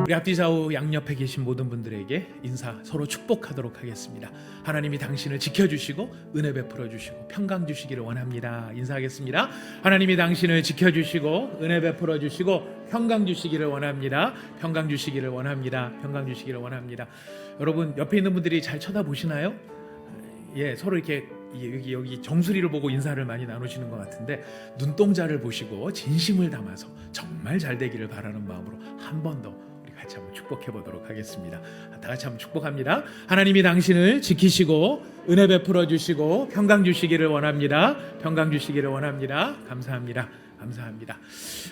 우리 앞뒤 좌우 양옆에 계신 모든 분들에게 인사 서로 축복하도록 하겠습니다. 하나님이 당신을 지켜주시고 은혜 베풀어 주시고 평강 주시기를 원합니다. 인사하겠습니다. 하나님이 당신을 지켜주시고 은혜 베풀어 주시고 평강 주시기를 원합니다. 평강 주시기를 원합니다. 평강 주시기를 원합니다. 여러분 옆에 있는 분들이 잘 쳐다보시나요? 예, 서로 이렇게 여기 정수리를 보고 인사를 많이 나누시는 것 같은데 눈동자를 보시고 진심을 담아서 정말 잘 되기를 바라는 마음으로 한 번 더 우리 같이 한번 축복해 보도록 하겠습니다. 다 같이 한번 축복합니다. 하나님이 당신을 지키시고 은혜 베풀어 주시고 평강 주시기를 원합니다. 평강 주시기를 원합니다. 감사합니다. 감사합니다.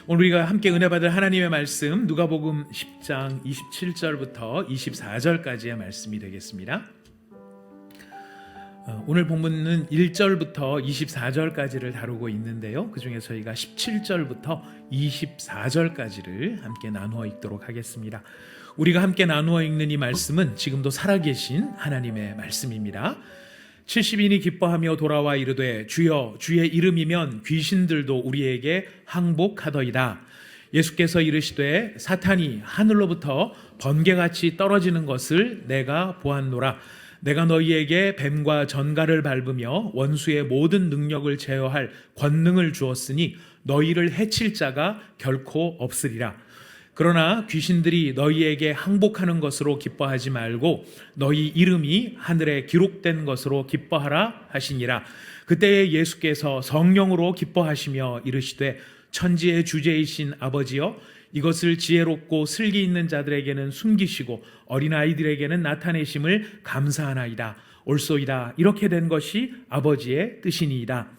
오늘 우리가 함께 은혜 받을 하나님의 말씀 누가복음 10장 27절부터 24절까지의 말씀이 되겠습니다. 오늘 본문은 1절부터 24절까지를 다루고 있는데요. 그중에 저희가 17절부터 24절까지를 함께 나누어 읽도록 하겠습니다. 우리가 함께 나누어 읽는 이 말씀은 지금도 살아계신 하나님의 말씀입니다. 70인이 기뻐하며 돌아와 이르되 주여 주의 이름이면 귀신들도 우리에게 항복하더이다. 예수께서 이르시되 사탄이 하늘로부터 번개같이 떨어지는 것을 내가 보았노라. 내가 너희에게 뱀과 전갈을 밟으며 원수의 모든 능력을 제어할 권능을 주었으니 너희를 해칠 자가 결코 없으리라. 그러나 귀신들이 너희에게 항복하는 것으로 기뻐하지 말고 너희 이름이 하늘에 기록된 것으로 기뻐하라 하시니라. 그때에 예수께서 성령으로 기뻐하시며 이르시되 천지의 주제이신 아버지여 이것을 지혜롭고 슬기 있는 자들에게는 숨기시고 어린아이들에게는 나타내심을 감사하나이다. 옳소이다. 이렇게 된 것이 아버지의 뜻이니이다.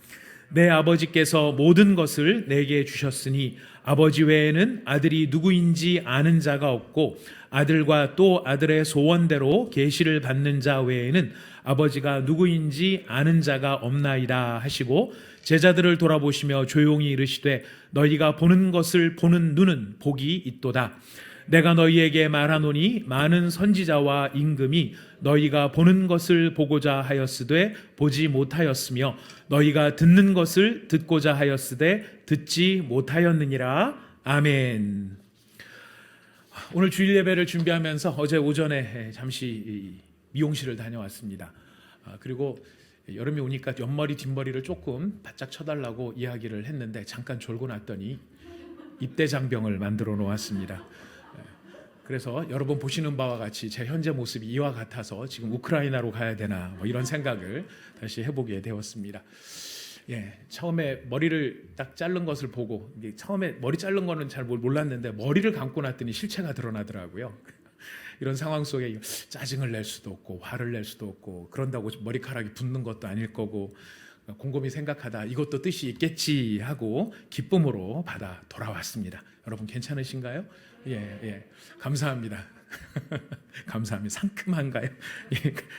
내 아버지께서 모든 것을 내게 주셨으니 아버지 외에는 아들이 누구인지 아는 자가 없고 아들과 또 아들의 소원대로 계시를 받는 자 외에는 아버지가 누구인지 아는 자가 없나이다 하시고 제자들을 돌아보시며 조용히 이르시되 너희가 보는 것을 보는 눈은 복이 있도다. 내가 너희에게 말하노니 많은 선지자와 임금이 너희가 보는 것을 보고자 하였으되 보지 못하였으며 너희가 듣는 것을 듣고자 하였으되 듣지 못하였느니라. 아멘. 오늘 주일 예배를 준비하면서 어제 오전에 잠시 미용실을 다녀왔습니다. 그리고 여름이 오니까 옆머리 뒷머리를 조금 바짝 쳐달라고 이야기를 했는데 잠깐 졸고 났더니 입대장병을 만들어 놓았습니다. 그래서 여러분 보시는 바와 같이 제 현재 모습이 이와 같아서 지금 우크라이나로 가야 되나 이런 생각을 다시 해보게 되었습니다. 처음에 머리를 딱 자른 것을 보고 처음에 머리 자른 거는 잘 몰랐는데 머리를 감고 났더니 실체가 드러나더라고요. 이런 상황 속에 짜증을 낼 수도 없고 화를 낼 수도 없고 그런다고 머리카락이 붓는 것도 아닐 거고 곰곰이 생각하다 이것도 뜻이 있겠지 하고 기쁨으로 받아 돌아왔습니다. 여러분 괜찮으신가요? 예. 감사합니다. 감사합니다. 상큼한가요?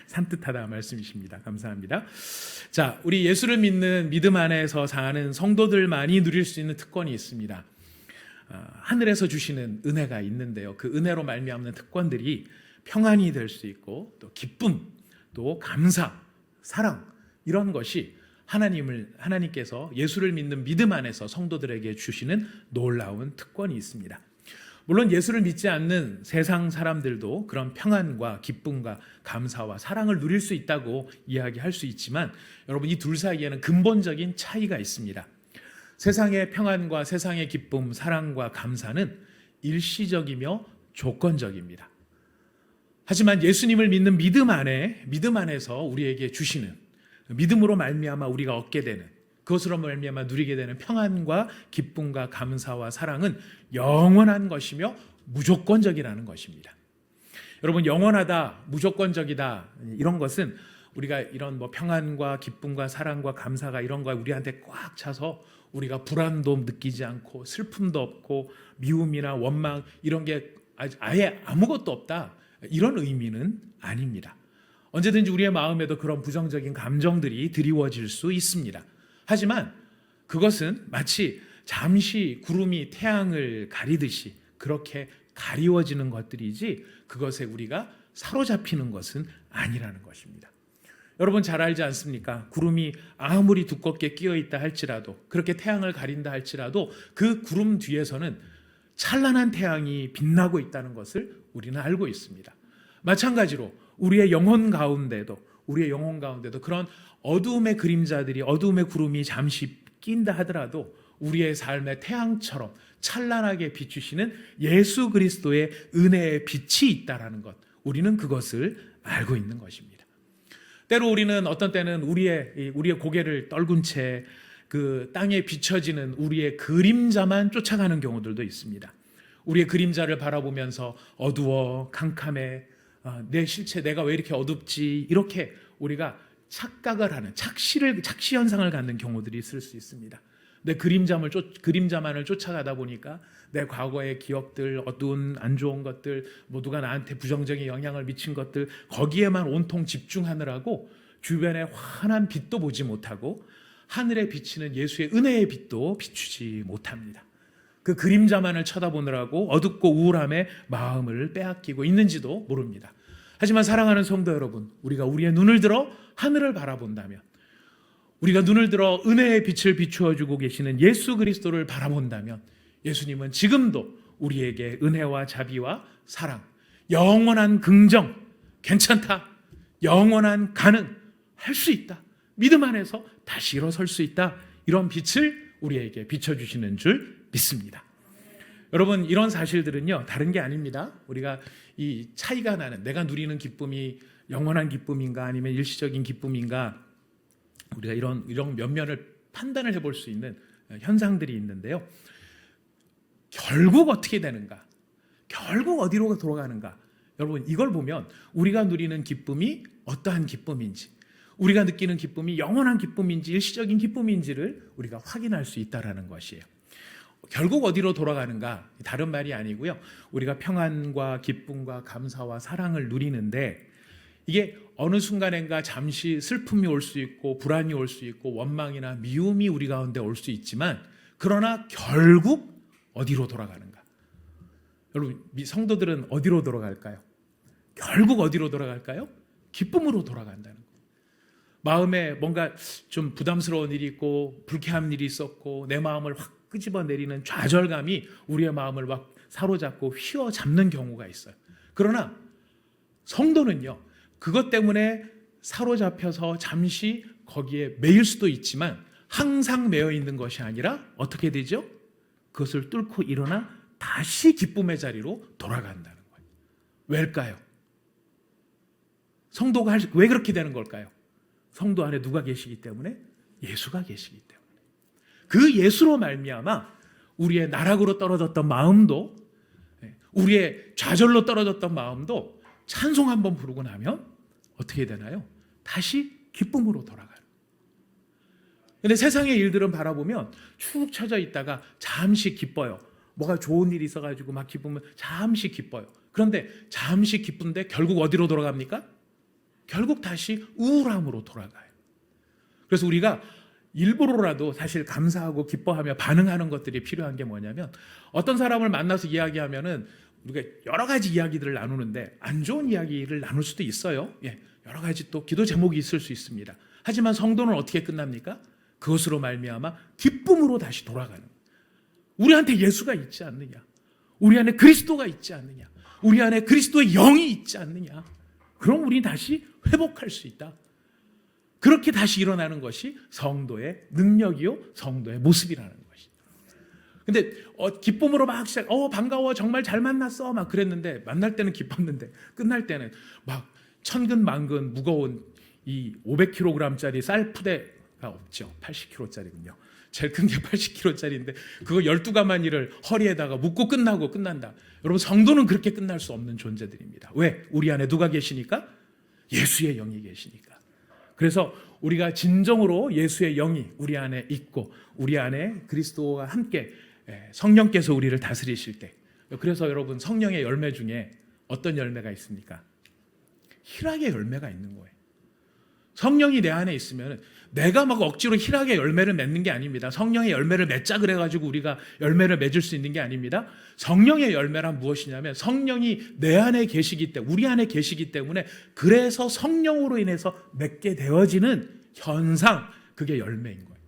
산뜻하다 말씀이십니다. 감사합니다. 자, 우리 예수를 믿는 믿음 안에서 사는 성도들만이 누릴 수 있는 특권이 있습니다. 하늘에서 주시는 은혜가 있는데요. 그 은혜로 말미암는 특권들이 평안이 될 수 있고 또 기쁨, 또 감사, 사랑 이런 것이 하나님께서 예수를 믿는 믿음 안에서 성도들에게 주시는 놀라운 특권이 있습니다. 물론 예수를 믿지 않는 세상 사람들도 그런 평안과 기쁨과 감사와 사랑을 누릴 수 있다고 이야기할 수 있지만 여러분 이 둘 사이에는 근본적인 차이가 있습니다. 세상의 평안과 세상의 기쁨, 사랑과 감사는 일시적이며 조건적입니다. 하지만 예수님을 믿는 믿음 안에서 우리에게 주시는 믿음으로 말미암아 우리가 얻게 되는 그것으로 말미암아 누리게 되는 평안과 기쁨과 감사와 사랑은 영원한 것이며 무조건적이라는 것입니다. 여러분 영원하다, 무조건적이다 이런 것은 우리가 이런 평안과 기쁨과 사랑과 감사가 이런 거 우리한테 꽉 차서 우리가 불안도 느끼지 않고 슬픔도 없고 미움이나 원망 이런 게 아예 아무것도 없다 이런 의미는 아닙니다. 언제든지 우리의 마음에도 그런 부정적인 감정들이 드리워질 수 있습니다. 하지만 그것은 마치 잠시 구름이 태양을 가리듯이 그렇게 가리워지는 것들이지 그것에 우리가 사로잡히는 것은 아니라는 것입니다. 여러분 잘 알지 않습니까? 구름이 아무리 두껍게 끼어 있다 할지라도 그렇게 태양을 가린다 할지라도 그 구름 뒤에서는 찬란한 태양이 빛나고 있다는 것을 우리는 알고 있습니다. 마찬가지로 우리의 영혼 가운데도 그런 어두움의 그림자들이, 어두움의 구름이 잠시 낀다 하더라도 우리의 삶의 태양처럼 찬란하게 비추시는 예수 그리스도의 은혜의 빛이 있다라는 것, 우리는 그것을 알고 있는 것입니다. 때로 우리는 어떤 때는 우리의 고개를 떨군 채 그 땅에 비춰지는 우리의 그림자만 쫓아가는 경우들도 있습니다. 우리의 그림자를 바라보면서 어두워, 캄캄해, 내 실체 내가 왜 이렇게 어둡지, 이렇게 우리가 착각을 하는, 착시 현상을 갖는 경우들이 있을 수 있습니다. 내 그림자만을 쫓아가다 보니까 내 과거의 기억들, 어두운 안 좋은 것들, 누가 나한테 부정적인 영향을 미친 것들, 거기에만 온통 집중하느라고 주변에 환한 빛도 보지 못하고 하늘에 비치는 예수의 은혜의 빛도 비추지 못합니다. 그 그림자만을 쳐다보느라고 어둡고 우울함에 마음을 빼앗기고 있는지도 모릅니다. 하지만 사랑하는 성도 여러분, 우리가 우리의 눈을 들어 하늘을 바라본다면, 우리가 눈을 들어 은혜의 빛을 비추어주고 계시는 예수 그리스도를 바라본다면, 예수님은 지금도 우리에게 은혜와 자비와 사랑, 영원한 긍정, 괜찮다, 영원한 가능, 할 수 있다, 믿음 안에서 다시 일어설 수 있다, 이런 빛을 우리에게 비춰주시는 줄 믿습니다. 여러분, 이런 사실들은요, 다른 게 아닙니다. 우리가 이 차이가 나는, 내가 누리는 기쁨이 영원한 기쁨인가 아니면 일시적인 기쁨인가, 우리가 이런 면면을 판단을 해볼 수 있는 현상들이 있는데요. 결국 어떻게 되는가? 결국 어디로 돌아가는가? 여러분, 이걸 보면 우리가 누리는 기쁨이 어떠한 기쁨인지, 우리가 느끼는 기쁨이 영원한 기쁨인지 일시적인 기쁨인지를 우리가 확인할 수 있다는 것이에요. 결국 어디로 돌아가는가? 다른 말이 아니고요. 우리가 평안과 기쁨과 감사와 사랑을 누리는데, 이게 어느 순간인가 잠시 슬픔이 올 수 있고 불안이 올 수 있고 원망이나 미움이 우리 가운데 올 수 있지만, 그러나 결국 어디로 돌아가는가? 여러분, 성도들은 어디로 돌아갈까요? 결국 어디로 돌아갈까요? 기쁨으로 돌아간다는 거예요. 마음에 뭔가 좀 부담스러운 일이 있고 불쾌한 일이 있었고 내 마음을 확 끄집어내리는 좌절감이 우리의 마음을 막 사로잡고 휘어잡는 경우가 있어요. 그러나 성도는요, 그것 때문에 사로잡혀서 잠시 거기에 매일 수도 있지만 항상 매여 있는 것이 아니라 어떻게 되죠? 그것을 뚫고 일어나 다시 기쁨의 자리로 돌아간다는 거예요. 왜일까요? 성도가 왜 그렇게 되는 걸까요? 성도 안에 누가 계시기 때문에? 예수가 계시기 때문에. 그 예수로 말미암아 우리의 나락으로 떨어졌던 마음도, 우리의 좌절로 떨어졌던 마음도 찬송 한번 부르고 나면 어떻게 되나요? 다시 기쁨으로 돌아가요. 근데 세상의 일들은 바라보면 축 처져 있다가 잠시 기뻐요. 뭐가 좋은 일이 있어가지고 막 기쁘면 잠시 기뻐요. 그런데 잠시 기쁜데 결국 어디로 돌아갑니까? 결국 다시 우울함으로 돌아가요. 그래서 우리가 일부러라도 사실 감사하고 기뻐하며 반응하는 것들이 필요한 게 뭐냐면, 어떤 사람을 만나서 이야기하면은 우리가 여러 가지 이야기들을 나누는데 안 좋은 이야기를 나눌 수도 있어요. 여러 가지 또 기도 제목이 있을 수 있습니다. 하지만 성도는 어떻게 끝납니까? 그것으로 말미암아 기쁨으로 다시 돌아가는 거예요. 우리한테 예수가 있지 않느냐? 우리 안에 그리스도가 있지 않느냐? 우리 안에 그리스도의 영이 있지 않느냐? 그럼 우리 다시 회복할 수 있다. 그렇게 다시 일어나는 것이 성도의 능력이요, 성도의 모습이라는 것이. 근데 기쁨으로 막 반가워, 정말 잘 만났어, 막 그랬는데, 만날 때는 기뻤는데 끝날 때는 막 천근만근 무거운 이 500kg짜리 쌀푸대가 없죠. 80kg짜리군요. 제일 큰 게 80kg짜리인데 그거 12가마니를 허리에다가 묶고 끝난다. 여러분, 성도는 그렇게 끝날 수 없는 존재들입니다. 왜? 우리 안에 누가 계시니까? 예수의 영이 계시니까. 그래서 우리가 진정으로 예수의 영이 우리 안에 있고 우리 안에 그리스도와 함께 성령께서 우리를 다스리실 때, 그래서 여러분, 성령의 열매 중에 어떤 열매가 있습니까? 희락의 열매가 있는 거예요. 성령이 내 안에 있으면 내가 막 억지로 희락의 열매를 맺는 게 아닙니다. 성령의 열매를 맺자 그래가지고 우리가 열매를 맺을 수 있는 게 아닙니다. 성령의 열매란 무엇이냐면, 성령이 내 안에 계시기 때문에, 우리 안에 계시기 때문에, 그래서 성령으로 인해서 맺게 되어지는 현상, 그게 열매인 거예요.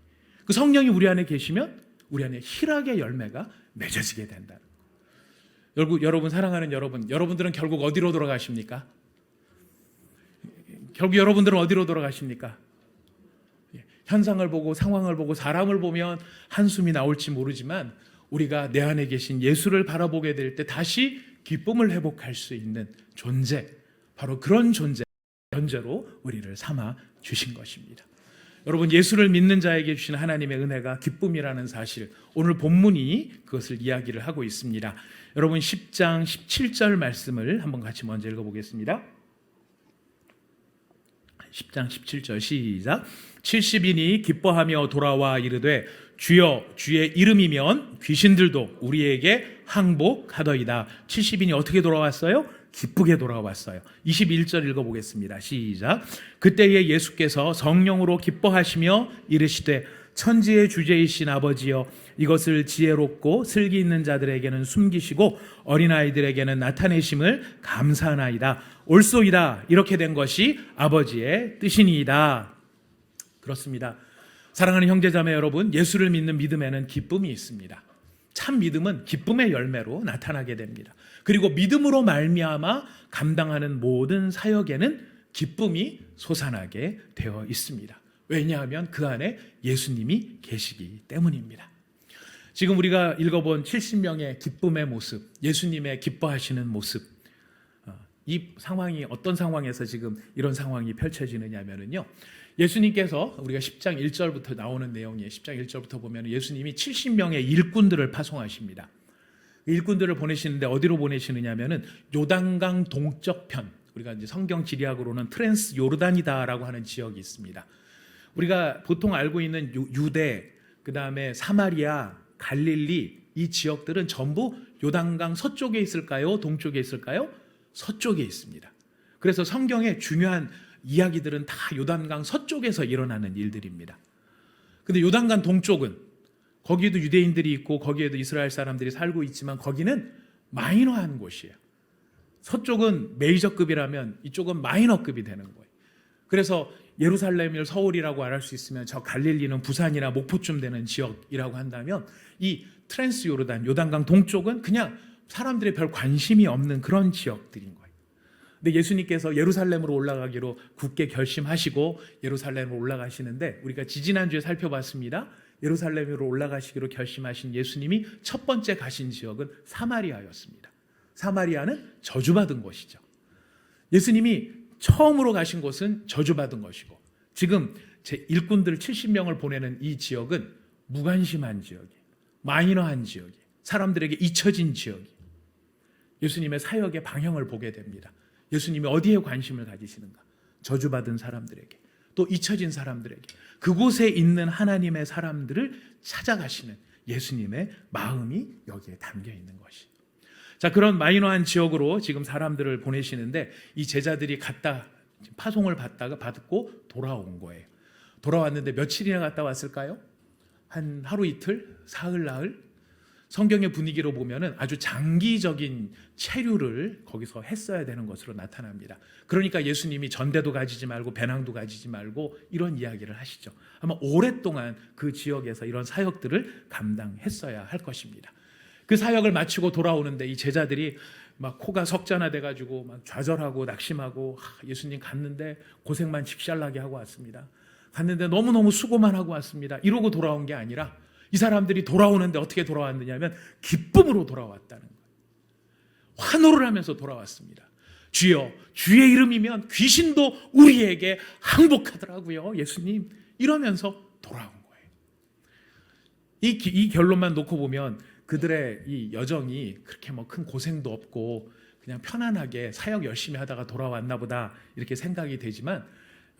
그 성령이 우리 안에 계시면 우리 안에 희락의 열매가 맺어지게 된다는 거예요. 여러분 사랑하는 여러분들은 결국 어디로 돌아가십니까? 결국 여러분들은 어디로 돌아가십니까? 현상을 보고 상황을 보고 사람을 보면 한숨이 나올지 모르지만 우리가 내 안에 계신 예수를 바라보게 될 때 다시 기쁨을 회복할 수 있는 존재, 바로 그런 존재로 우리를 삼아 주신 것입니다. 여러분, 예수를 믿는 자에게 주신 하나님의 은혜가 기쁨이라는 사실, 오늘 본문이 그것을 이야기를 하고 있습니다. 여러분 10장 17절 말씀을 한번 같이 먼저 읽어보겠습니다. 10장 17절 시작. 70인이 기뻐하며 돌아와 이르되 주여 주의 이름이면 귀신들도 우리에게 항복하더이다. 70인이 어떻게 돌아왔어요? 기쁘게 돌아왔어요. 21절 읽어보겠습니다. 시작. 그때에 예수께서 성령으로 기뻐하시며 이르시되 천지의 주제이신 아버지여, 이것을 지혜롭고 슬기 있는 자들에게는 숨기시고 어린아이들에게는 나타내심을 감사하나이다. 옳소이다. 이렇게 된 것이 아버지의 뜻이니이다. 그렇습니다. 사랑하는 형제자매 여러분, 예수를 믿는 믿음에는 기쁨이 있습니다. 참 믿음은 기쁨의 열매로 나타나게 됩니다. 그리고 믿음으로 말미암아 감당하는 모든 사역에는 기쁨이 솟아나게 되어 있습니다. 왜냐하면 그 안에 예수님이 계시기 때문입니다. 지금 우리가 읽어본 70명의 기쁨의 모습, 예수님의 기뻐하시는 모습, 이 상황이 어떤 상황에서 지금 이런 상황이 펼쳐지느냐면요, 예수님께서 우리가 10장 1절부터 나오는 내용이에요. 10장 1절부터 보면 예수님이 70명의 일꾼들을 파송하십니다. 일꾼들을 보내시는데 어디로 보내시느냐면은 요단강 동쪽편, 우리가 이제 성경 지리학으로는 트랜스 요르단이다라고 하는 지역이 있습니다. 우리가 보통 알고 있는 유대, 그 다음에 사마리아, 갈릴리, 이 지역들은 전부 요단강 서쪽에 있을까요? 동쪽에 있을까요? 서쪽에 있습니다. 그래서 성경의 중요한 이야기들은 다 요단강 서쪽에서 일어나는 일들입니다. 근데 요단강 동쪽은 거기에도 유대인들이 있고 거기에도 이스라엘 사람들이 살고 있지만 거기는 마이너한 곳이에요. 서쪽은 메이저급이라면 이쪽은 마이너급이 되는 거예요. 그래서 예루살렘을 서울이라고 말할 수 있으면 저 갈릴리는 부산이나 목포쯤 되는 지역이라고 한다면 이 트랜스 요르단, 요단강 동쪽은 그냥 사람들의 별 관심이 없는 그런 지역들인 거예요. 근데 예수님께서 예루살렘으로 올라가기로 굳게 결심하시고 예루살렘으로 올라가시는데 우리가 지지난주에 살펴봤습니다. 예루살렘으로 올라가시기로 결심하신 예수님이 첫 번째 가신 지역은 사마리아였습니다. 사마리아는 저주받은 곳이죠. 예수님이 처음으로 가신 곳은 저주받은 것이고 지금 제 일꾼들 70명을 보내는 이 지역은 무관심한 지역이에요. 마이너한 지역이에요. 사람들에게 잊혀진 지역이에요. 예수님의 사역의 방향을 보게 됩니다. 예수님이 어디에 관심을 가지시는가? 저주받은 사람들에게, 또 잊혀진 사람들에게, 그곳에 있는 하나님의 사람들을 찾아가시는 예수님의 마음이 여기에 담겨 있는 것이에요. 자, 그런 마이너한 지역으로 지금 사람들을 보내시는데 이 제자들이 갔다 파송을 받고 돌아온 거예요. 돌아왔는데 며칠이나 갔다 왔을까요? 한 하루 이틀, 사흘 나흘. 성경의 분위기로 보면은 아주 장기적인 체류를 거기서 했어야 되는 것으로 나타납니다. 그러니까 예수님이 전대도 가지지 말고 배낭도 가지지 말고 이런 이야기를 하시죠. 아마 오랫동안 그 지역에서 이런 사역들을 감당했어야 할 것입니다. 그 사역을 마치고 돌아오는데 이 제자들이 막 코가 석자나 돼가지고 막 좌절하고 낙심하고 예수님 갔는데 고생만 직살나게 하고 왔습니다. 갔는데 너무너무 수고만 하고 왔습니다. 이러고 돌아온 게 아니라 이 사람들이 돌아오는데 어떻게 돌아왔느냐면 기쁨으로 돌아왔다는 거예요. 환호를 하면서 돌아왔습니다. 주여, 주의 이름이면 귀신도 우리에게 항복하더라고요. 예수님 이러면서 돌아온 거예요. 이 결론만 놓고 보면 그들의 이 여정이 그렇게 뭐 큰 고생도 없고 그냥 편안하게 사역 열심히 하다가 돌아왔나 보다 이렇게 생각이 되지만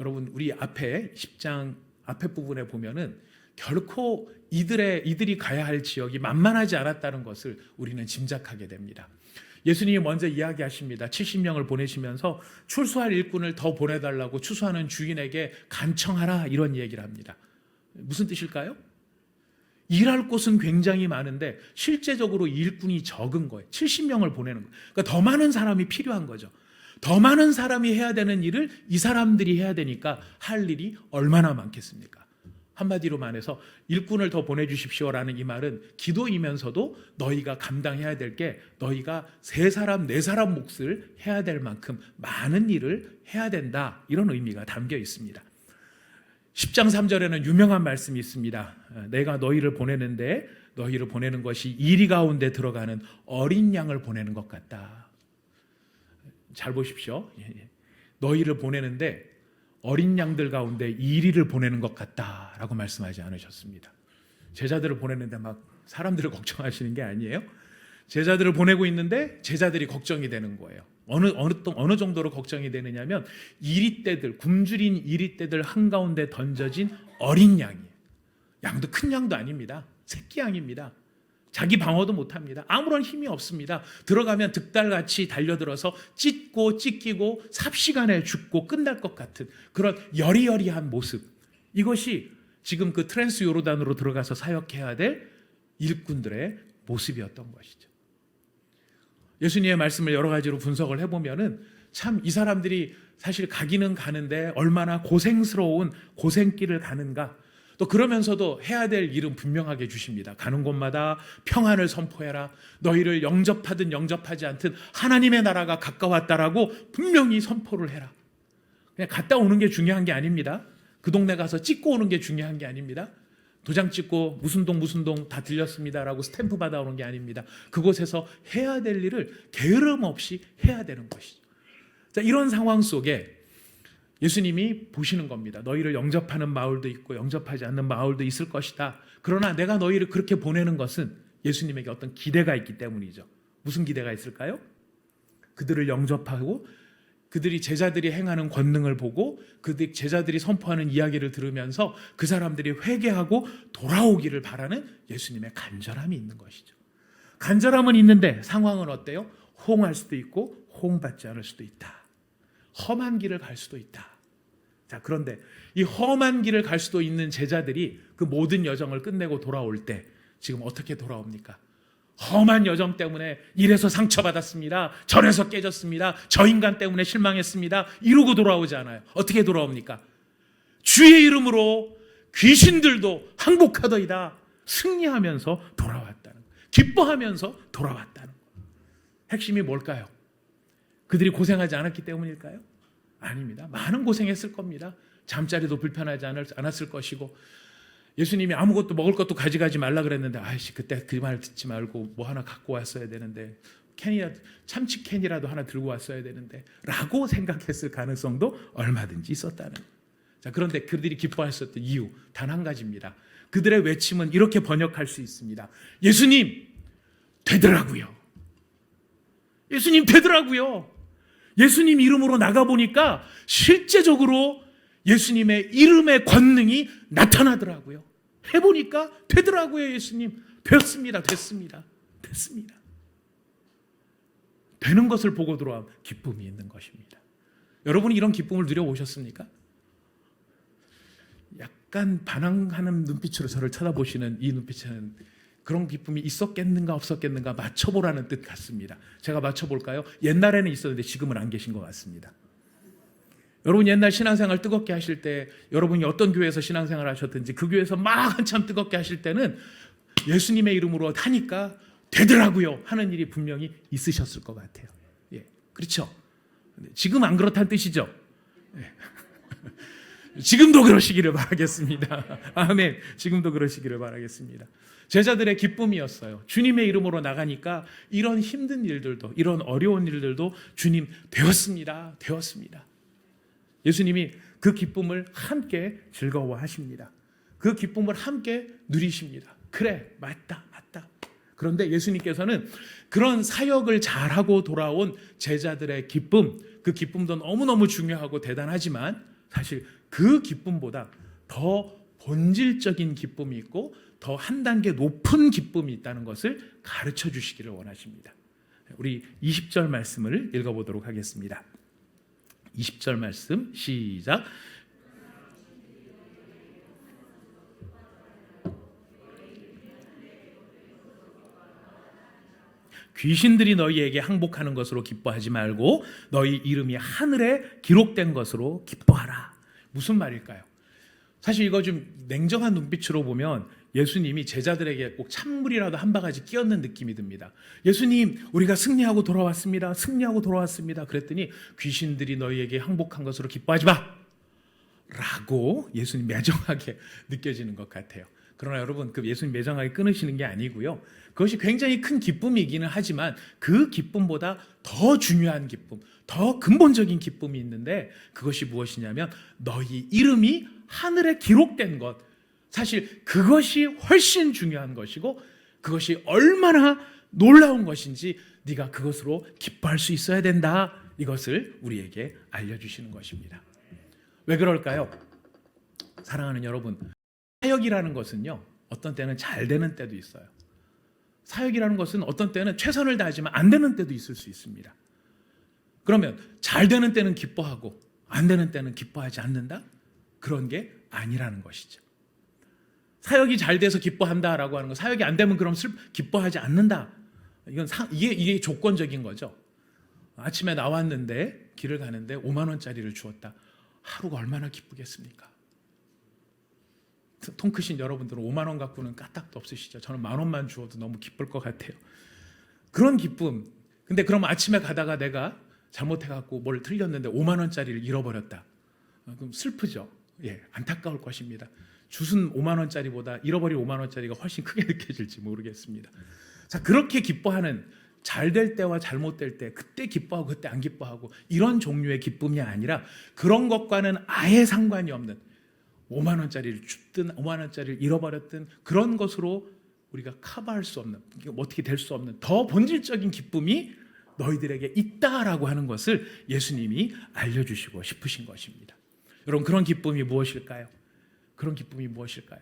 여러분 우리 앞에 10장 앞에 부분에 보면은 결코 이들이 가야 할 지역이 만만하지 않았다는 것을 우리는 짐작하게 됩니다. 예수님이 먼저 이야기하십니다. 70명을 보내시면서 출소할 일꾼을 더 보내달라고 추수하는 주인에게 간청하라 이런 얘기를 합니다. 무슨 뜻일까요? 일할 곳은 굉장히 많은데 실제적으로 일꾼이 적은 거예요. 70명을 보내는 거예요. 그러니까 더 많은 사람이 필요한 거죠. 더 많은 사람이 해야 되는 일을 이 사람들이 해야 되니까 할 일이 얼마나 많겠습니까? 한마디로 말해서 일꾼을 더 보내주십시오라는 이 말은 기도이면서도 너희가 감당해야 될 게 너희가 3사람 4사람 몫을 해야 될 만큼 많은 일을 해야 된다, 이런 의미가 담겨 있습니다. 10장 3절에는 유명한 말씀이 있습니다. 내가 너희를 보내는데 너희를 보내는 것이 이리 가운데 들어가는 어린 양을 보내는 것 같다. 잘 보십시오. 너희를 보내는데 어린 양들 가운데 이리를 보내는 것 같다라고 말씀하지 않으셨습니다. 제자들을 보내는데 막 사람들을 걱정하시는 게 아니에요. 제자들을 보내고 있는데 제자들이 걱정이 되는 거예요. 어느 정도로 걱정이 되느냐면 이리떼들, 굶주린 이리떼들 한가운데 던져진 어린 양이에요. 양도 큰 양도 아닙니다. 새끼 양입니다. 자기 방어도 못합니다. 아무런 힘이 없습니다. 들어가면 득달같이 달려들어서 찢고 찢기고 삽시간에 죽고 끝날 것 같은 그런 여리여리한 모습, 이것이 지금 그 트랜스 요르단으로 들어가서 사역해야 될 일꾼들의 모습이었던 것이죠. 예수님의 말씀을 여러 가지로 분석을 해보면은 참 이 사람들이 사실 가기는 가는데 얼마나 고생스러운 고생길을 가는가, 또 그러면서도 해야 될 일은 분명하게 주십니다. 가는 곳마다 평안을 선포해라. 너희를 영접하든 영접하지 않든 하나님의 나라가 가까웠다라고 분명히 선포를 해라. 그냥 갔다 오는 게 중요한 게 아닙니다. 그 동네 가서 찍고 오는 게 중요한 게 아닙니다. 도장 찍고 무슨 동 다 들렸습니다라고 스탬프 받아오는 게 아닙니다. 그곳에서 해야 될 일을 게으름 없이 해야 되는 것이죠. 자, 이런 상황 속에 예수님이 보시는 겁니다. 너희를 영접하는 마을도 있고 영접하지 않는 마을도 있을 것이다. 그러나 내가 너희를 그렇게 보내는 것은 예수님에게 어떤 기대가 있기 때문이죠. 무슨 기대가 있을까요? 그들을 영접하고 그들이 제자들이 행하는 권능을 보고 그들 제자들이 선포하는 이야기를 들으면서 그 사람들이 회개하고 돌아오기를 바라는 예수님의 간절함이 있는 것이죠. 간절함은 있는데 상황은 어때요? 호응할 수도 있고 호응받지 않을 수도 있다. 험한 길을 갈 수도 있다. 자, 그런데 이 험한 길을 갈 수도 있는 제자들이 그 모든 여정을 끝내고 돌아올 때 지금 어떻게 돌아옵니까? 험한 여정 때문에 이래서 상처받았습니다. 저래서 깨졌습니다. 저 인간 때문에 실망했습니다. 이러고 돌아오지 않아요. 어떻게 돌아옵니까? 주의 이름으로 귀신들도 항복하더이다. 승리하면서 돌아왔다는, 기뻐하면서 돌아왔다는. 핵심이 뭘까요? 그들이 고생하지 않았기 때문일까요? 아닙니다. 많은 고생했을 겁니다. 잠자리도 불편하지 않았을 것이고, 예수님이 아무것도 먹을 것도 가져가지 말라 그랬는데 아이씨 그때 그 말 듣지 말고 뭐 하나 갖고 왔어야 되는데, 참치 캔이라도 하나 들고 왔어야 되는데 라고 생각했을 가능성도 얼마든지 있었다는. 자, 그런데 그들이 기뻐했었던 이유 단 한 가지입니다. 그들의 외침은 이렇게 번역할 수 있습니다. 예수님 되더라고요. 예수님 되더라고요. 예수님 이름으로 나가보니까 실제적으로 예수님의 이름의 권능이 나타나더라고요. 해보니까 되더라고요. 예수님 되었습니다. 됐습니다. 되는 것을 보고 돌아온 기쁨이 있는 것입니다. 여러분이 이런 기쁨을 누려보셨습니까? 약간 반항하는 눈빛으로 저를 쳐다보시는 이 눈빛은 그런 기쁨이 있었겠는가 없었겠는가 맞춰보라는 뜻 같습니다. 제가 맞춰볼까요? 옛날에는 있었는데 지금은 안 계신 것 같습니다. 여러분 옛날 신앙생활 뜨겁게 하실 때, 여러분이 어떤 교회에서 신앙생활 하셨든지 그 교회에서 막 한참 뜨겁게 하실 때는 예수님의 이름으로 하니까 되더라고요 하는 일이 분명히 있으셨을 것 같아요. 예, 그렇죠? 지금 안 그렇다는 뜻이죠? 예. 지금도 그러시기를 바라겠습니다. 아멘. 지금도 그러시기를 바라겠습니다. 제자들의 기쁨이었어요. 주님의 이름으로 나가니까 이런 힘든 일들도, 이런 어려운 일들도 주님 되었습니다. 예수님이 그 기쁨을 함께 즐거워하십니다. 그 기쁨을 함께 누리십니다. 그래, 맞다. 그런데 예수님께서는 그런 사역을 잘하고 돌아온 제자들의 기쁨, 그 기쁨도 너무너무 중요하고 대단하지만 사실 그 기쁨보다 더 본질적인 기쁨이 있고 더 한 단계 높은 기쁨이 있다는 것을 가르쳐 주시기를 원하십니다. 우리 20절 말씀을 읽어보도록 하겠습니다. 20절 말씀 시작. 귀신들이 너희에게 항복하는 것으로 기뻐하지 말고 너희 이름이 하늘에 기록된 것으로 기뻐하라. 무슨 말일까요? 사실 이거 좀 냉정한 눈빛으로 보면 예수님이 제자들에게 꼭 찬물이라도 한 바가지 끼얹는 느낌이 듭니다. 예수님, 우리가 승리하고 돌아왔습니다. 승리하고 돌아왔습니다. 그랬더니 귀신들이 너희에게 항복한 것으로 기뻐하지 마! 라고 예수님 매정하게 느껴지는 것 같아요. 그러나 여러분, 그 예수님 매정하게 끊으시는 게 아니고요. 그것이 굉장히 큰 기쁨이기는 하지만 그 기쁨보다 더 중요한 기쁨, 더 근본적인 기쁨이 있는데 그것이 무엇이냐면 너희 이름이 하늘에 기록된 것. 사실 그것이 훨씬 중요한 것이고 그것이 얼마나 놀라운 것인지 네가 그것으로 기뻐할 수 있어야 된다. 이것을 우리에게 알려주시는 것입니다. 왜 그럴까요? 사랑하는 여러분, 사역이라는 것은요, 어떤 때는 잘 되는 때도 있어요. 사역이라는 것은 어떤 때는 최선을 다하지만 안 되는 때도 있을 수 있습니다. 그러면 잘 되는 때는 기뻐하고 안 되는 때는 기뻐하지 않는다? 그런 게 아니라는 것이죠. 사역이 잘 돼서 기뻐한다라고 하는 거, 사역이 안 되면 그럼 기뻐하지 않는다. 이게 조건적인 거죠. 아침에 나왔는데 길을 가는데 5만 원짜리를 주었다. 하루가 얼마나 기쁘겠습니까? 통 크신 여러분들은 5만 원 갖고는 까딱도 없으시죠. 저는 1만 원만 주어도 너무 기쁠 것 같아요. 그런 기쁨. 근데 그럼 아침에 가다가 내가 잘못해갖고 뭘 틀렸는데 5만 원짜리를 잃어버렸다. 그럼 슬프죠. 예, 안타까울 것입니다. 주순 5만 원짜리보다 잃어버린 5만 원짜리가 훨씬 크게 느껴질지 모르겠습니다. 자, 그렇게 기뻐하는, 잘 될 때와 잘못될 때 그때 기뻐하고 그때 안 기뻐하고 이런 종류의 기쁨이 아니라 그런 것과는 아예 상관이 없는 5만 원짜리를 줬든 5만 원짜리를 잃어버렸든 그런 것으로 우리가 커버할 수 없는, 어떻게 될 수 없는 더 본질적인 기쁨이 너희들에게 있다라고 하는 것을 예수님이 알려주시고 싶으신 것입니다. 여러분, 그런 기쁨이 무엇일까요? 그런 기쁨이 무엇일까요?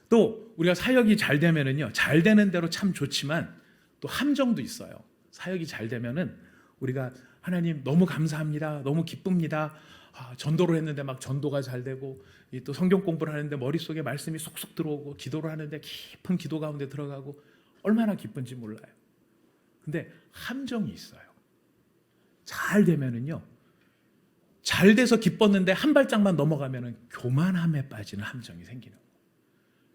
또 우리가 사역이 잘 되면은요, 잘 되는 대로 참 좋지만 또 함정도 있어요. 사역이 잘 되면은 우리가 하나님 너무 감사합니다, 너무 기쁩니다. 전도를 했는데 막 전도가 잘 되고, 또 성경 공부를 하는데 머릿속에 말씀이 쏙쏙 들어오고, 기도를 하는데 깊은 기도 가운데 들어가고, 얼마나 기쁜지 몰라요. 근데 함정이 있어요. 잘 되면은요, 잘 돼서 기뻤는데 한 발짝만 넘어가면은 교만함에 빠지는 함정이 생기는 거예요.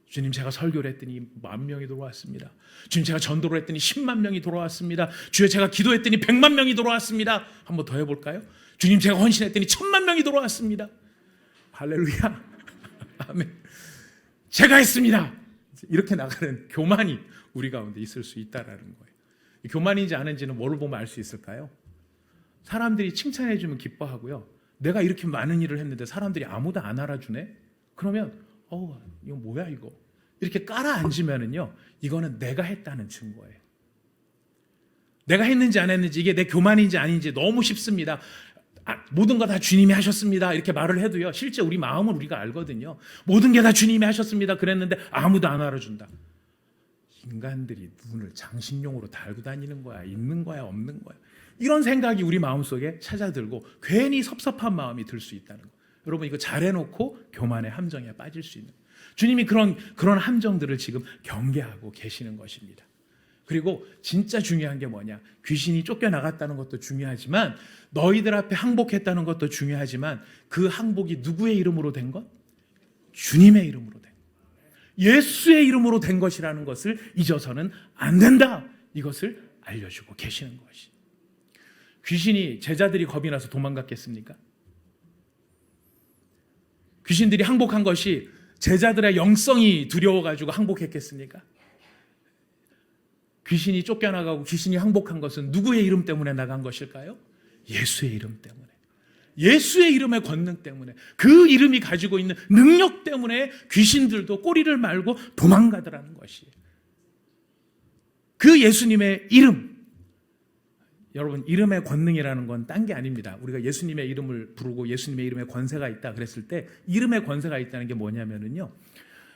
주님, 제가 설교를 했더니 10,000명이 들어왔습니다. 주님, 제가 전도를 했더니 10만 명이 들어왔습니다. 주여, 제가 기도했더니 100만 명이 들어왔습니다. 한번 더 해볼까요? 주님, 제가 헌신했더니 10,000만 명이 들어왔습니다. 할렐루야. 아멘. 제가 했습니다. 이렇게 나가는 교만이 우리 가운데 있을 수 있다라는 거예요. 교만인지 아닌지는 뭐를 보면 알 수 있을까요? 사람들이 칭찬해 주면 기뻐하고요. 내가 이렇게 많은 일을 했는데 사람들이 아무도 안 알아주네? 그러면 이거 뭐야 이거? 이렇게 깔아앉으면은요, 이거는 내가 했다는 증거예요. 내가 했는지 안 했는지, 이게 내 교만인지 아닌지 너무 쉽습니다. 모든 거 다 주님이 하셨습니다 이렇게 말을 해도요, 실제 우리 마음은 우리가 알거든요. 모든 게 다 주님이 하셨습니다 그랬는데 아무도 안 알아준다. 인간들이 눈을 장식용으로 달고 다니는 거야, 있는 거야, 없는 거야, 이런 생각이 우리 마음속에 찾아들고 괜히 섭섭한 마음이 들 수 있다는 거예요. 여러분, 이거 잘해놓고 교만의 함정에 빠질 수 있는, 주님이 그런 함정들을 지금 경계하고 계시는 것입니다. 그리고 진짜 중요한 게 뭐냐, 귀신이 쫓겨나갔다는 것도 중요하지만 너희들 앞에 항복했다는 것도 중요하지만 그 항복이 누구의 이름으로 된 것? 주님의 이름으로 된 것, 예수의 이름으로 된 것이라는 것을 잊어서는 안 된다. 이것을 알려주고 계시는 것이. 귀신이, 제자들이 겁이 나서 도망갔겠습니까? 귀신들이 항복한 것이 제자들의 영성이 두려워가지고 항복했겠습니까? 귀신이 쫓겨나가고 귀신이 항복한 것은 누구의 이름 때문에 나간 것일까요? 예수의 이름 때문에, 예수의 이름의 권능 때문에, 그 이름이 가지고 있는 능력 때문에 귀신들도 꼬리를 말고 도망가더라는 것이에요. 그 예수님의 이름, 여러분, 이름의 권능이라는 건 딴 게 아닙니다. 우리가 예수님의 이름을 부르고 예수님의 이름에 권세가 있다 그랬을 때 이름의 권세가 있다는 게 뭐냐면은요,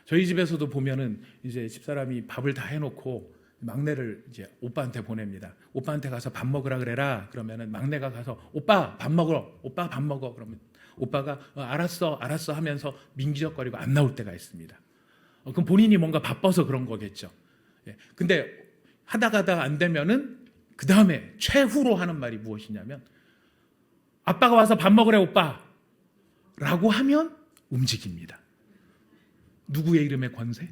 저희 집에서도 보면은 이제 집사람이 밥을 다 해놓고 막내를 이제 오빠한테 보냅니다. 오빠한테 가서 밥 먹으라 그래라. 그러면은 막내가 가서 오빠 밥 먹어, 오빠 밥 먹어. 그러면 오빠가 알았어 하면서 민기적거리고 안 나올 때가 있습니다. 그럼 본인이 뭔가 바빠서 그런 거겠죠. 예. 근데 하다가 안 되면은 그 다음에 최후로 하는 말이 무엇이냐면, 아빠가 와서 밥 먹으래 오빠 라고 하면 움직입니다. 누구의 이름의 권세?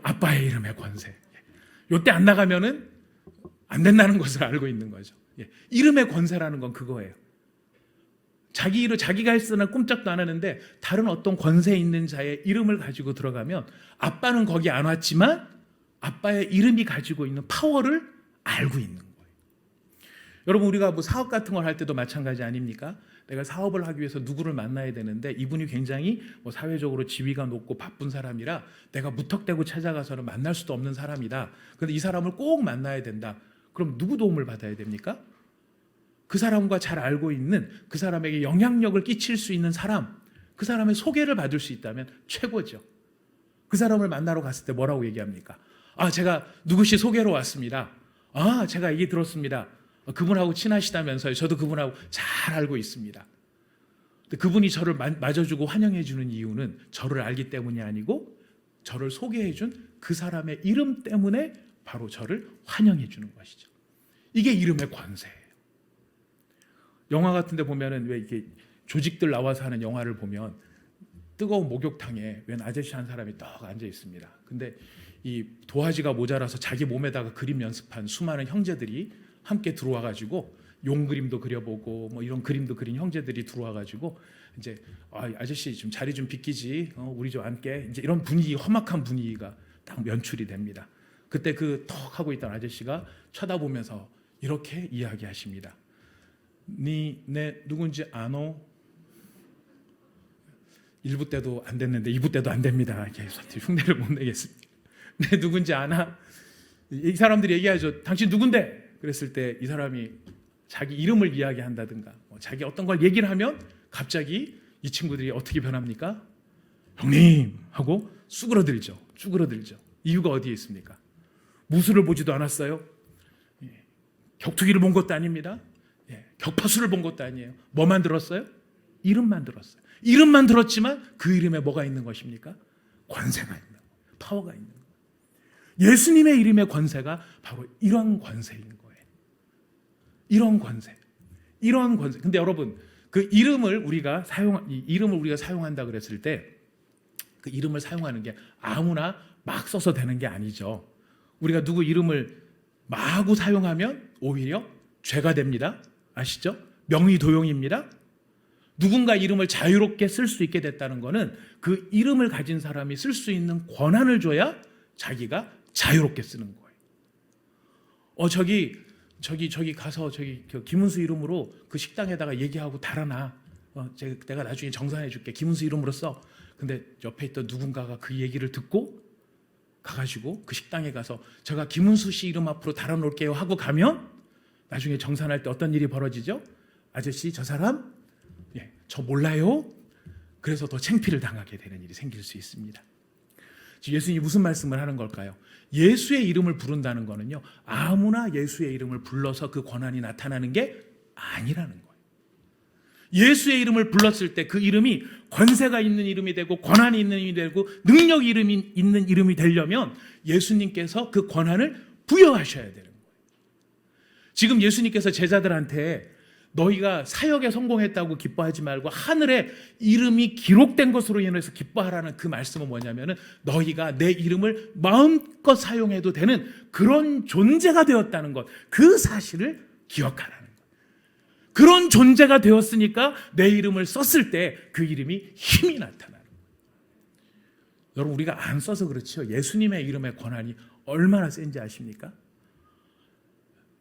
아빠의 이름의 권세. 요때 안 나가면은 안 된다는 것을 알고 있는 거죠. 이름의 권세라는 건 그거예요. 자기가 했으나 꼼짝도 안 하는데 다른 어떤 권세 있는 자의 이름을 가지고 들어가면 아빠는 거기 안 왔지만 아빠의 이름이 가지고 있는 파워를 알고 있는 거예요. 여러분, 우리가 뭐 사업 같은 걸 할 때도 마찬가지 아닙니까? 내가 사업을 하기 위해서 누구를 만나야 되는데 이분이 굉장히 뭐 사회적으로 지위가 높고 바쁜 사람이라 내가 무턱대고 찾아가서는 만날 수도 없는 사람이다. 그런데 이 사람을 꼭 만나야 된다. 그럼 누구 도움을 받아야 됩니까? 그 사람과 잘 알고 있는, 그 사람에게 영향력을 끼칠 수 있는 사람, 그 사람의 소개를 받을 수 있다면 최고죠. 그 사람을 만나러 갔을 때 뭐라고 얘기합니까? 제가 누구씨 소개로 왔습니다. 제가 얘기 들었습니다. 그분하고 친하시다면서요. 저도 그분하고 잘 알고 있습니다. 근데 그분이 저를 맞아주고 환영해주는 이유는 저를 알기 때문이 아니고 저를 소개해준 그 사람의 이름 때문에 바로 저를 환영해주는 것이죠. 이게 이름의 권세예요. 영화 같은 데 보면은 왜 이렇게 조직들 나와서 하는 영화를 보면 뜨거운 목욕탕에 웬 아저씨 한 사람이 딱 앉아 있습니다. 근데 이 도화지가 모자라서 자기 몸에다가 그림 연습한 수많은 형제들이 함께 들어와 가지고 용 그림도 그려보고 뭐 이런 그림도 그린 형제들이 들어와 가지고 이제 아저씨 좀 자리 좀 비키지, 우리 좀 앉게, 이제 이런 분위기, 험악한 분위기가 딱 연출이 됩니다. 그때 그 턱 하고 있던 아저씨가 쳐다보면서 이렇게 이야기하십니다. 내 누군지 아노? 1부 때도 안 됐는데 2부 때도 안 됩니다. 흉내를 못 내겠습니다. 내 누군지 아나? 이 사람들이 얘기하죠. 당신 누군데? 그랬을 때 이 사람이 자기 이름을 이야기한다든가 자기 어떤 걸 얘기를 하면 갑자기 이 친구들이 어떻게 변합니까? 형님! 하고 쭈그러들죠. 이유가 어디에 있습니까? 무술을 보지도 않았어요. 격투기를 본 것도 아닙니다. 격파수를 본 것도 아니에요. 뭐만 들었어요? 이름만 들었어요. 이름만 들었지만 그 이름에 뭐가 있는 것입니까? 권세가 있는 거예요. 파워가 있는 거예요. 예수님의 이름의 권세가 바로 이런 권세인 거예요. 이런 권세. 근데 여러분, 그 이름을 우리가 사용한다 그랬을 때 그 이름을 사용하는 게 아무나 막 써서 되는 게 아니죠. 우리가 누구 이름을 마구 사용하면 오히려 죄가 됩니다. 아시죠? 명의도용입니다. 누군가 이름을 자유롭게 쓸 수 있게 됐다는 것은 그 이름을 가진 사람이 쓸 수 있는 권한을 줘야 자기가 자유롭게 쓰는 거예요. 저기 가서 김은수 이름으로 그 식당에다가 얘기하고 달아놔. 내가 나중에 정산해 줄게. 김은수 이름으로 써. 근데 옆에 있던 누군가가 그 얘기를 듣고 가가지고 그 식당에 가서 제가 김은수 씨 이름 앞으로 달아놓을게요 하고 가면 나중에 정산할 때 어떤 일이 벌어지죠? 아저씨, 저 사람? 저 몰라요? 그래서 더 창피를 당하게 되는 일이 생길 수 있습니다. 예수님이 무슨 말씀을 하는 걸까요? 예수의 이름을 부른다는 거는요, 아무나 예수의 이름을 불러서 그 권한이 나타나는 게 아니라는 거예요. 예수의 이름을 불렀을 때 그 이름이 권세가 있는 이름이 되고 권한이 있는 이름이 되고 능력이 있는 이름이 되려면 예수님께서 그 권한을 부여하셔야 되는 거예요. 지금 예수님께서 제자들한테 너희가 사역에 성공했다고 기뻐하지 말고 하늘에 이름이 기록된 것으로 인해서 기뻐하라는 그 말씀은 뭐냐면은 너희가 내 이름을 마음껏 사용해도 되는 그런 존재가 되었다는 것, 그 사실을 기억하라는 거예요. 그런 존재가 되었으니까 내 이름을 썼을 때 그 이름이 힘이 나타나는 거예요. 여러분, 우리가 안 써서 그렇죠. 예수님의 이름의 권한이 얼마나 센지 아십니까?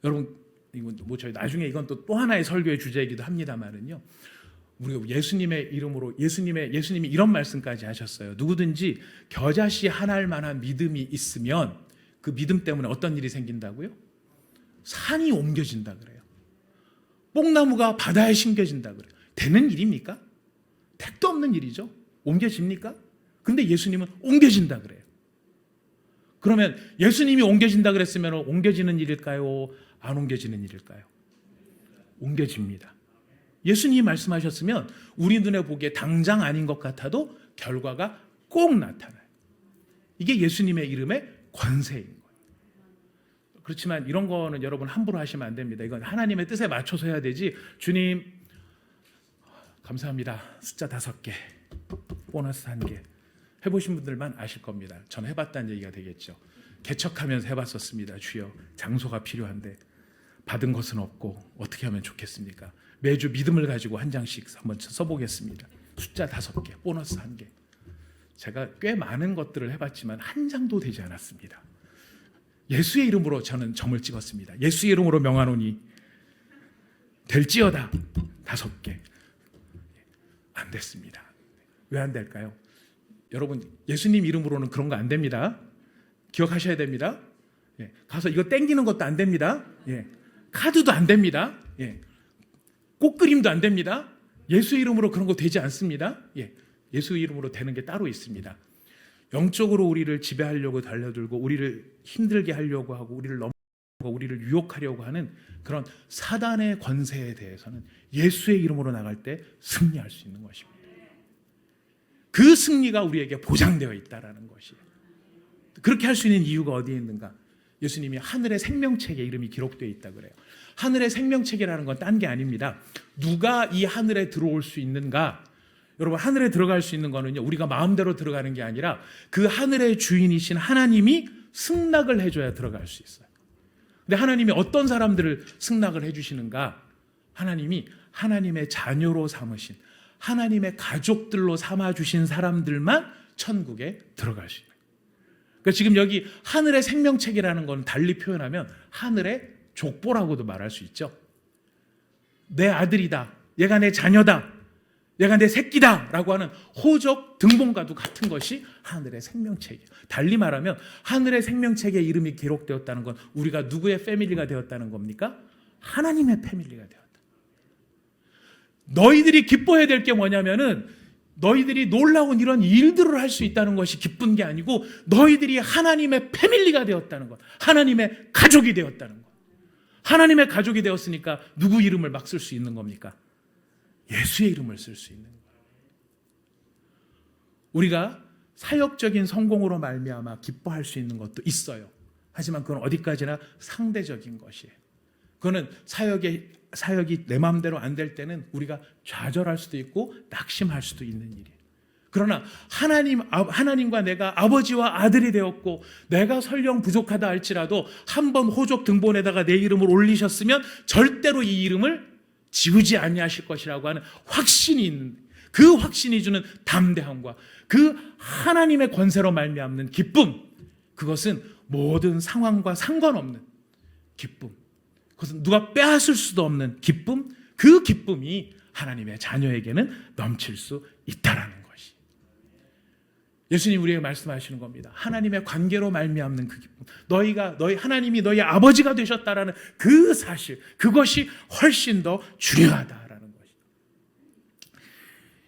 여러분, 이건 뭐 저희 나중에 이건 또 하나의 설교의 주제이기도 합니다만은요. 우리가 예수님의 이름으로 예수님이 이런 말씀까지 하셨어요. 누구든지 겨자씨 하나일 만한 믿음이 있으면 그 믿음 때문에 어떤 일이 생긴다고요? 산이 옮겨진다 그래요. 뽕나무가 바다에 심겨진다 그래요. 되는 일입니까? 택도 없는 일이죠. 옮겨집니까? 근데 예수님은 옮겨진다 그래요. 그러면 예수님이 옮겨진다 그랬으면 옮겨지는 일일까요? 안 옮겨지는 일일까요? 옮겨집니다. 예수님이 말씀하셨으면 우리 눈에 보기에 당장 아닌 것 같아도 결과가 꼭 나타나요. 이게 예수님의 이름의 권세인 거예요. 그렇지만 이런 거는 여러분 함부로 하시면 안 됩니다. 이건 하나님의 뜻에 맞춰서 해야 되지. 주님 감사합니다. 숫자 5개, 보너스 1개. 해보신 분들만 아실 겁니다. 전 해봤다는 얘기가 되겠죠. 개척하면서 해봤었습니다. 주여, 장소가 필요한데 받은 것은 없고 어떻게 하면 좋겠습니까? 매주 믿음을 가지고 한 장씩 한번 써보겠습니다. 숫자 5개, 보너스 1개. 제가 꽤 많은 것들을 해봤지만 한 장도 되지 않았습니다. 예수의 이름으로 저는 점을 찍었습니다. 예수의 이름으로 명하노니 될지어다 5개. 안 됐습니다. 왜 안 될까요? 여러분, 예수님 이름으로는 그런 거 안 됩니다. 기억하셔야 됩니다. 예, 가서 이거 땡기는 것도 안 됩니다. 예, 카드도 안 됩니다. 예, 꽃그림도 안 됩니다. 예수의 이름으로 그런 거 되지 않습니다. 예, 예수의 이름으로 되는 게 따로 있습니다. 영적으로 우리를 지배하려고 달려들고 우리를 힘들게 하려고 하고 우리를 넘어가고 우리를 유혹하려고 하는 그런 사단의 권세에 대해서는 예수의 이름으로 나갈 때 승리할 수 있는 것입니다. 그 승리가 우리에게 보장되어 있다는 것이에요. 그렇게 할 수 있는 이유가 어디에 있는가? 예수님이 하늘의 생명책에 이름이 기록되어 있다 그래요. 하늘의 생명책이라는 건 딴 게 아닙니다. 누가 이 하늘에 들어올 수 있는가? 여러분, 하늘에 들어갈 수 있는 거는요, 우리가 마음대로 들어가는 게 아니라 그 하늘의 주인이신 하나님이 승낙을 해줘야 들어갈 수 있어요. 근데 하나님이 어떤 사람들을 승낙을 해주시는가? 하나님이 하나님의 자녀로 삼으신, 하나님의 가족들로 삼아주신 사람들만 천국에 들어갈 수 있는 거예요. 그러니까 지금 여기 하늘의 생명책이라는 건 달리 표현하면 하늘의 족보라고도 말할 수 있죠. 내 아들이다, 얘가 내 자녀다, 얘가 내 새끼다 라고 하는 호적 등본과도 같은 것이 하늘의 생명책이에요. 달리 말하면 하늘의 생명책에 이름이 기록되었다는 건 우리가 누구의 패밀리가 되었다는 겁니까? 하나님의 패밀리가 되었다. 너희들이 기뻐해야 될 게 뭐냐면은 너희들이 놀라운 이런 일들을 할 수 있다는 것이 기쁜 게 아니고 너희들이 하나님의 패밀리가 되었다는 것, 하나님의 가족이 되었다는 것. 하나님의 가족이 되었으니까 누구 이름을 막 쓸 수 있는 겁니까? 예수의 이름을 쓸 수 있는 거예요. 우리가 사역적인 성공으로 말미암아 기뻐할 수 있는 것도 있어요. 하지만 그건 어디까지나 상대적인 것이에요. 그거는 사역이 내 마음대로 안 될 때는 우리가 좌절할 수도 있고 낙심할 수도 있는 일이에요. 그러나 하나님과 내가 아버지와 아들이 되었고 내가 설령 부족하다 할지라도 한번 호적 등본에다가 내 이름을 올리셨으면 절대로 이 이름을 지우지 아니하실 것이라고 하는 확신이 있는, 그 확신이 주는 담대함과 그 하나님의 권세로 말미암는 기쁨, 그것은 모든 상황과 상관없는 기쁨, 그것은 누가 빼앗을 수도 없는 기쁨, 그 기쁨이 하나님의 자녀에게는 넘칠 수 있다라는 것이. 예수님 우리에게 말씀하시는 겁니다. 하나님의 관계로 말미암는 그 기쁨, 하나님이 너희 아버지가 되셨다라는 그 사실, 그것이 훨씬 더 중요하다라는 것이.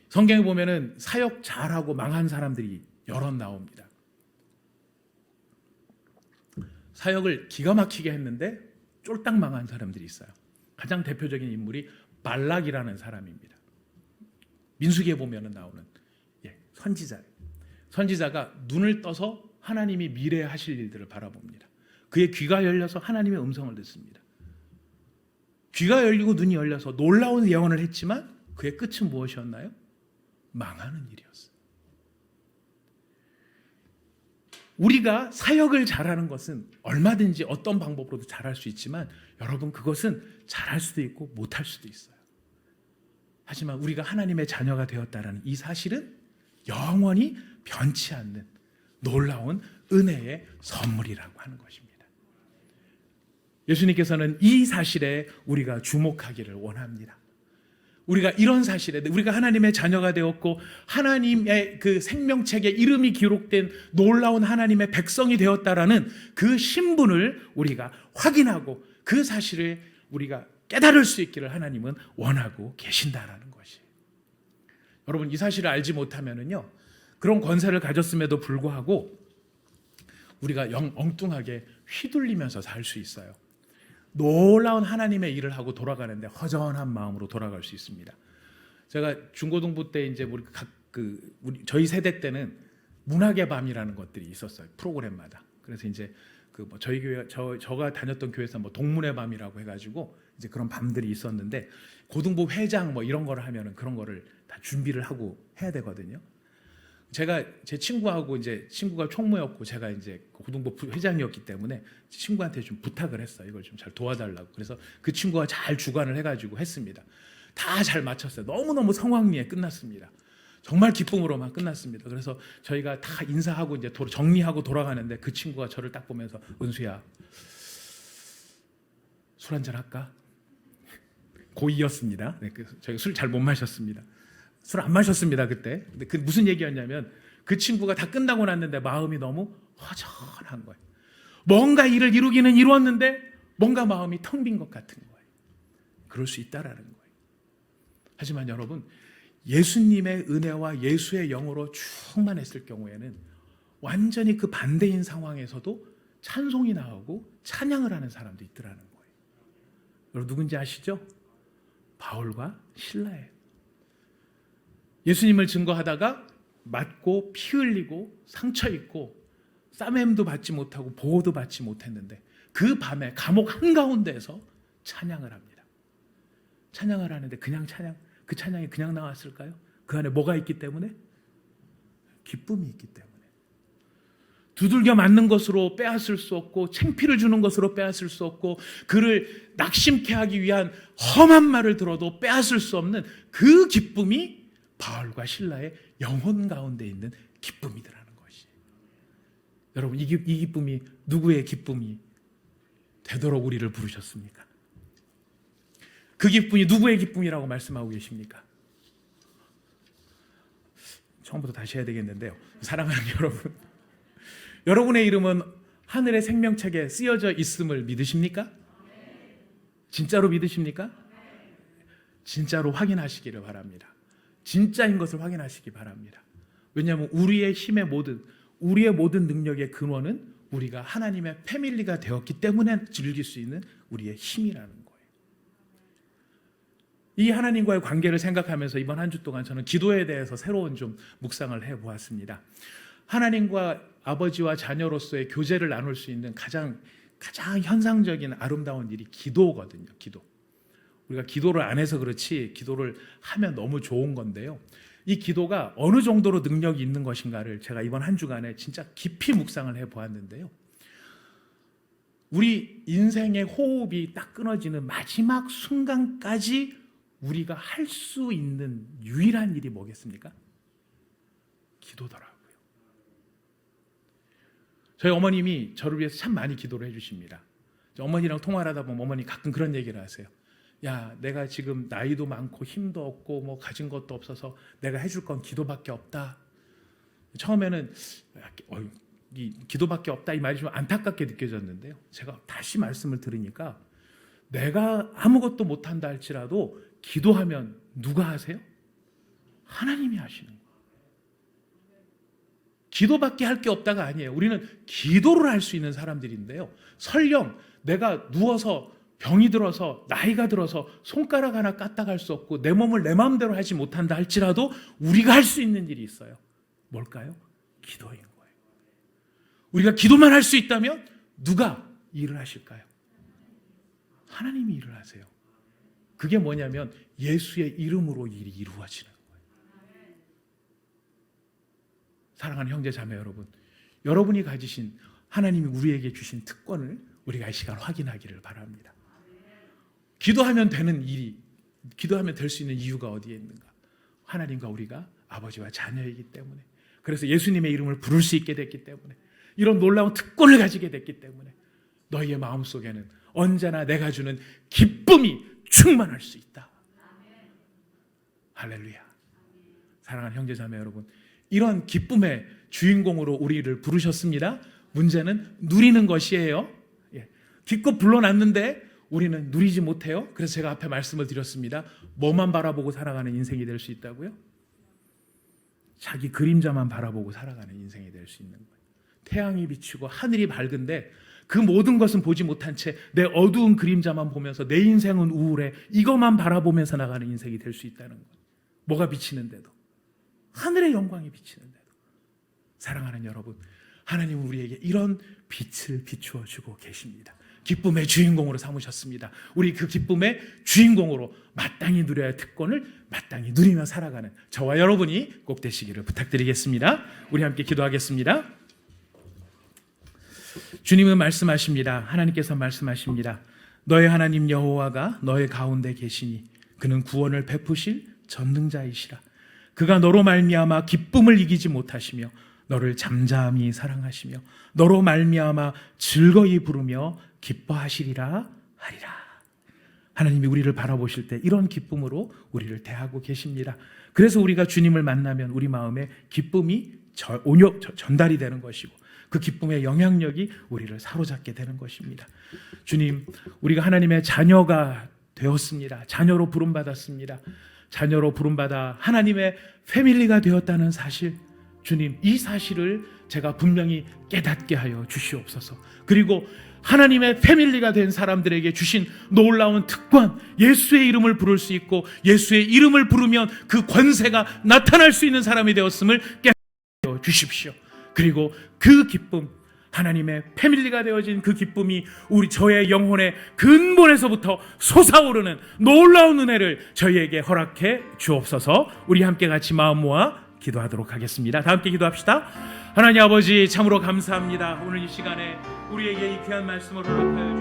성경에 보면은 사역 잘하고 망한 사람들이 여럿 나옵니다. 사역을 기가 막히게 했는데 쫄딱 망한 사람들이 있어요. 가장 대표적인 인물이 발락이라는 사람입니다. 민수기에 보면은 나오는 선지자예요. 선지자가 눈을 떠서 하나님이 미래에 하실 일들을 바라봅니다. 그의 귀가 열려서 하나님의 음성을 듣습니다. 귀가 열리고 눈이 열려서 놀라운 예언을 했지만 그의 끝은 무엇이었나요? 망하는 일이었어요. 우리가 사역을 잘하는 것은 얼마든지 어떤 방법으로도 잘할 수 있지만 여러분, 그것은 잘할 수도 있고 못할 수도 있어요. 하지만 우리가 하나님의 자녀가 되었다는 이 사실은 영원히 변치 않는 놀라운 은혜의 선물이라고 하는 것입니다. 예수님께서는 이 사실에 우리가 주목하기를 원합니다. 우리가 이런 사실에, 우리가 하나님의 자녀가 되었고 하나님의 그 생명책에 이름이 기록된 놀라운 하나님의 백성이 되었다라는 그 신분을 우리가 확인하고 그 사실을 우리가 깨달을 수 있기를 하나님은 원하고 계신다라는 것이에요. 여러분, 이 사실을 알지 못하면은요, 그런 권세를 가졌음에도 불구하고 우리가 엉뚱하게 휘둘리면서 살 수 있어요. 놀라운 하나님의 일을 하고 돌아가는데 허전한 마음으로 돌아갈 수 있습니다. 제가 중고등부 때 이제 저희 세대 때는 문학의 밤이라는 것들이 있었어요. 프로그램마다. 그래서 이제 저희 교회 저가 다녔던 교회에서 동문의 밤이라고 해가지고 이제 그런 밤들이 있었는데 고등부 회장 이런 거를 하면은 그런 거를 다 준비를 하고 해야 되거든요. 제가 제 친구하고 이제 친구가 총무였고 제가 이제 고등부 회장이었기 때문에 친구한테 좀 부탁을 했어요. 이걸 좀 잘 도와달라고. 그래서 그 친구가 잘 주관을 해가지고 했습니다. 다 잘 맞췄어요. 너무너무 성황리에 끝났습니다. 정말 기쁨으로만 끝났습니다. 그래서 저희가 다 인사하고 이제 정리하고 돌아가는데 그 친구가 저를 딱 보면서 은수야, 술 한잔 할까? 고2였습니다. 네, 저희가 술 잘 못 마셨습니다. 술 안 마셨습니다 그때. 근데 그 무슨 얘기였냐면 그 친구가 다 끝나고 났는데 마음이 너무 허전한 거예요. 뭔가 일을 이루기는 이루었는데 뭔가 마음이 텅 빈 것 같은 거예요. 그럴 수 있다라는 거예요. 하지만 여러분, 예수님의 은혜와 예수의 영으로 충만했을 경우에는 완전히 그 반대인 상황에서도 찬송이 나오고 찬양을 하는 사람도 있더라는 거예요. 여러분 누군지 아시죠? 바울과 실라예요. 예수님을 증거하다가 맞고 피 흘리고 상처 입고 싸매임도 받지 못하고 보호도 받지 못했는데 그 밤에 감옥 한가운데에서 찬양을 합니다. 찬양을 하는데 그냥 그 찬양이 그냥 나왔을까요? 그 안에 뭐가 있기 때문에? 기쁨이 있기 때문에. 두들겨 맞는 것으로 빼앗을 수 없고 창피를 주는 것으로 빼앗을 수 없고 그를 낙심케 하기 위한 험한 말을 들어도 빼앗을 수 없는 그 기쁨이 바울과 실라의 영혼 가운데 있는 기쁨이더라는 것이. 여러분 이 기쁨이 누구의 기쁨이 되도록 우리를 부르셨습니까? 그 기쁨이 누구의 기쁨이라고 말씀하고 계십니까? 처음부터 다시 해야 되겠는데요. 사랑하는 여러분, 여러분의 이름은 하늘의 생명책에 쓰여져 있음을 믿으십니까? 진짜로 믿으십니까? 진짜로 확인하시기를 바랍니다. 진짜인 것을 확인하시기 바랍니다. 왜냐하면 우리의 모든 능력의 근원은 우리가 하나님의 패밀리가 되었기 때문에 즐길 수 있는 우리의 힘이라는 거예요. 이 하나님과의 관계를 생각하면서 이번 한 주 동안 저는 기도에 대해서 새로운 좀 묵상을 해보았습니다. 하나님과 아버지와 자녀로서의 교제를 나눌 수 있는 가장 현상적인 아름다운 일이 기도거든요. 기도. 우리가 기도를 안 해서 그렇지 기도를 하면 너무 좋은 건데요. 이 기도가 어느 정도로 능력이 있는 것인가를 제가 이번 한 주간에 진짜 깊이 묵상을 해보았는데요. 우리 인생의 호흡이 딱 끊어지는 마지막 순간까지 우리가 할 수 있는 유일한 일이 뭐겠습니까? 기도더라고요. 저희 어머님이 저를 위해서 참 많이 기도를 해주십니다. 어머니랑 통화를 하다 보면 어머니 가끔 그런 얘기를 하세요. 야, 내가 지금 나이도 많고 힘도 없고 뭐 가진 것도 없어서 내가 해줄 건 기도밖에 없다. 처음에는 이 기도밖에 없다 이 말이 좀 안타깝게 느껴졌는데요. 제가 다시 말씀을 들으니까 내가 아무것도 못한다 할지라도 기도하면 누가 하세요? 하나님이 하시는 거예요. 기도밖에 할 게 없다가 아니에요. 우리는 기도를 할 수 있는 사람들인데요. 설령 내가 누워서 병이 들어서 나이가 들어서 손가락 하나 까딱할 수 없고 내 몸을 내 마음대로 하지 못한다 할지라도 우리가 할 수 있는 일이 있어요. 뭘까요? 기도인 거예요. 우리가 기도만 할 수 있다면 누가 일을 하실까요? 하나님이 일을 하세요. 그게 뭐냐면 예수의 이름으로 일이 이루어지는 거예요. 사랑하는 형제 자매 여러분, 여러분이 가지신 하나님이 우리에게 주신 특권을 우리가 이 시간 확인하기를 바랍니다. 기도하면 되는 일이, 기도하면 될 수 있는 이유가 어디에 있는가? 하나님과 우리가 아버지와 자녀이기 때문에, 그래서 예수님의 이름을 부를 수 있게 됐기 때문에, 이런 놀라운 특권을 가지게 됐기 때문에 너희의 마음속에는 언제나 내가 주는 기쁨이 충만할 수 있다. 할렐루야. 사랑하는 형제자매 여러분, 이런 기쁨의 주인공으로 우리를 부르셨습니다. 문제는 누리는 것이에요. 기껏 불러놨는데 우리는 누리지 못해요. 그래서 제가 앞에 말씀을 드렸습니다. 뭐만 바라보고 살아가는 인생이 될 수 있다고요? 자기 그림자만 바라보고 살아가는 인생이 될 수 있는 거예요. 태양이 비치고 하늘이 밝은데 그 모든 것은 보지 못한 채 내 어두운 그림자만 보면서 내 인생은 우울해, 이것만 바라보면서 나가는 인생이 될 수 있다는 거예요. 뭐가 비치는데도, 하늘의 영광이 비치는데도. 사랑하는 여러분, 하나님은 우리에게 이런 빛을 비추어 주고 계십니다. 기쁨의 주인공으로 삼으셨습니다. 우리 그 기쁨의 주인공으로 마땅히 누려야 할 특권을 마땅히 누리며 살아가는 저와 여러분이 꼭 되시기를 부탁드리겠습니다. 우리 함께 기도하겠습니다. 주님은 말씀하십니다. 하나님께서 말씀하십니다. 너의 하나님 여호와가 너의 가운데 계시니 그는 구원을 베푸실 전능자이시라. 그가 너로 말미암아 기쁨을 이기지 못하시며 너를 잠잠히 사랑하시며 너로 말미암아 즐거이 부르며 기뻐하시리라 하리라. 하나님이 우리를 바라보실 때 이런 기쁨으로 우리를 대하고 계십니다. 그래서 우리가 주님을 만나면 우리 마음에 기쁨이 전달이 되는 것이고 그 기쁨의 영향력이 우리를 사로잡게 되는 것입니다. 주님, 우리가 하나님의 자녀가 되었습니다. 자녀로 부름받았습니다. 자녀로 부름받아 하나님의 패밀리가 되었다는 사실, 주님, 이 사실을 제가 분명히 깨닫게 하여 주시옵소서. 그리고 하나님의 패밀리가 된 사람들에게 주신 놀라운 특권, 예수의 이름을 부를 수 있고 예수의 이름을 부르면 그 권세가 나타날 수 있는 사람이 되었음을 깨닫게 하여 주십시오. 그리고 그 기쁨, 하나님의 패밀리가 되어진 그 기쁨이 우리 저의 영혼의 근본에서부터 솟아오르는 놀라운 은혜를 저희에게 허락해 주옵소서. 우리 함께 같이 마음 모아 기도하도록 하겠습니다. 다 함께 기도합시다. 하나님 아버지, 참으로 감사합니다. 오늘 이 시간에 우리에게 이 귀한 말씀을 허락하여 주시옵소서.